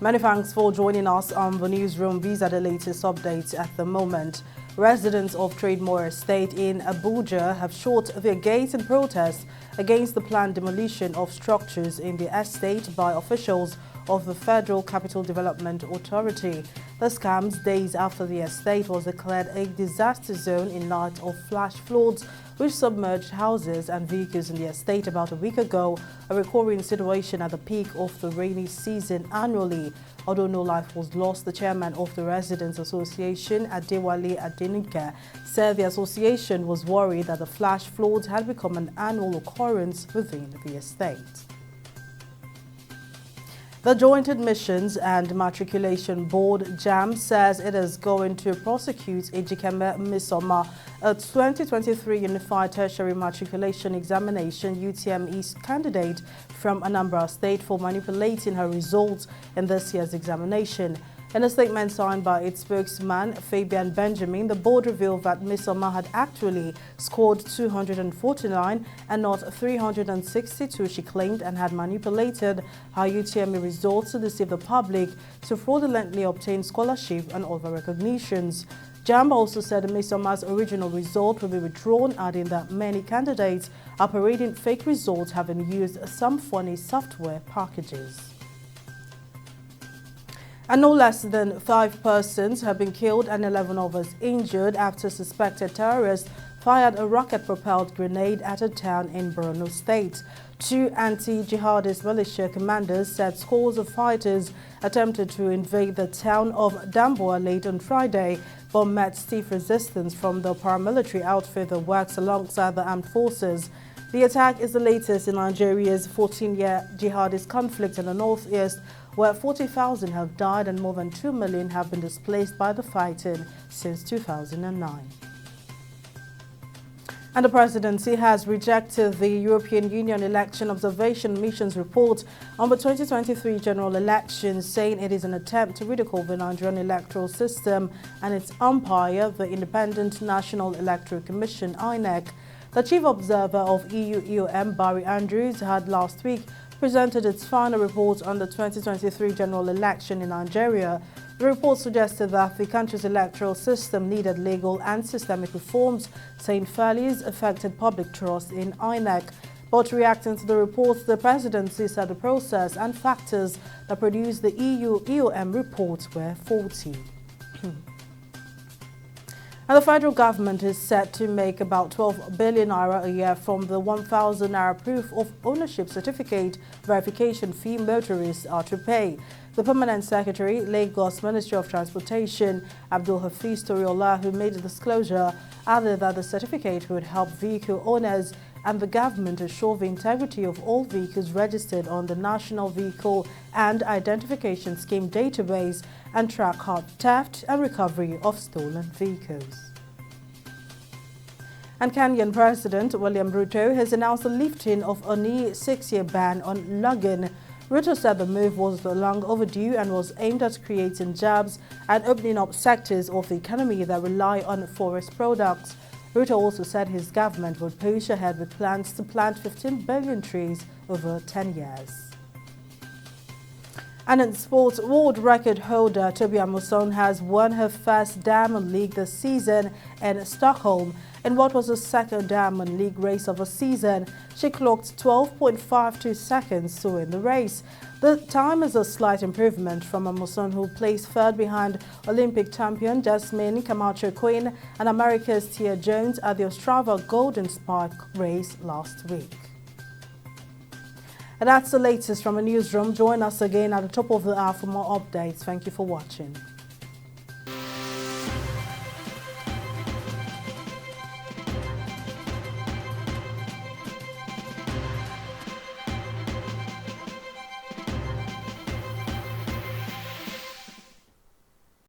Many thanks for joining us on the newsroom. These are the latest updates at the moment. Residents of Trademore Estate in Abuja have shut their gates in protest against the planned demolition of structures in the estate by officials of the Federal Capital Development Authority. This comes days after the estate was declared a disaster zone in light of flash floods which submerged houses and vehicles in the estate about a week ago, a recurring situation at the peak of the rainy season annually. Although no life was lost, the chairman of the Residents Association, Adewale Adenuga, said the association was worried that the flash floods had become an annual occurrence within the estate. The Joint Admissions and Matriculation Board, JAMB, says it is going to prosecute Ejikeme Mmesoma, a 2023 Unified Tertiary Matriculation Examination UTME candidate from Anambra State, for manipulating her results in this year's examination. In a statement signed by its spokesman, Fabian Benjamin, the board revealed that Mmesoma had actually scored 249 and not 362, she claimed, and had manipulated her UTME results to deceive the public, to fraudulently obtain scholarship and other recognitions. JAMB also said Mmesoma's original result will be withdrawn, adding that many candidates are parading fake results, having used some funny software packages. And no less than 5 persons have been killed and 11 others injured after suspected terrorists fired a rocket-propelled grenade at a town in Borno State. 2 anti-jihadist militia commanders said scores of fighters attempted to invade the town of Damboa late on Friday, but met stiff resistance from the paramilitary outfit that works alongside the armed forces. The attack is the latest in Nigeria's 14-year jihadist conflict in the northeast, where 40,000 have died and more than 2 million have been displaced by the fighting since 2009. And the presidency has rejected the European Union Election Observation Mission's report on the 2023 general elections, saying it is an attempt to ridicule the Nigerian electoral system and its umpire, the Independent National Electoral Commission, INEC. The chief observer of EU EOM, Barry Andrews, had last week presented its final report on the 2023 general election in Nigeria. The report suggested that the country's electoral system needed legal and systemic reforms, saying failures affected public trust in INEC. But reacting to the report, the presidency said the process and factors that produced the EU EOM report were faulty. And the federal government is set to make about 12 billion naira a year from the 1,000 naira proof of ownership certificate verification fee motorists are to pay. The Permanent Secretary, Lagos Ministry of Transportation, Abdul Hafiz Toriola, who made the disclosure, added that the certificate would help vehicle owners and the government assure the integrity of all vehicles registered on the National Vehicle and Identification Scheme database and track theft and recovery of stolen vehicles. And Kenyan President William Ruto has announced the lifting of a new 6-year ban on logging. Ruto said the move was long overdue and was aimed at creating jobs and opening up sectors of the economy that rely on forest products. Ruto also said his government would push ahead with plans to plant 15 billion trees over 10 years. And in sports, world record holder Tobi Amusan has won her first Diamond League this season in Stockholm. In what was the second Diamond League race of the season, she clocked 12.52 seconds to win the race. The time is a slight improvement from Amusan, who placed third behind Olympic champion Jasmine Camacho Quinn and America's Tia Jones at the Ostrava Golden Spike race last week. And that's the latest from a newsroom. Join us again at the top of the hour for more updates. Thank you for watching.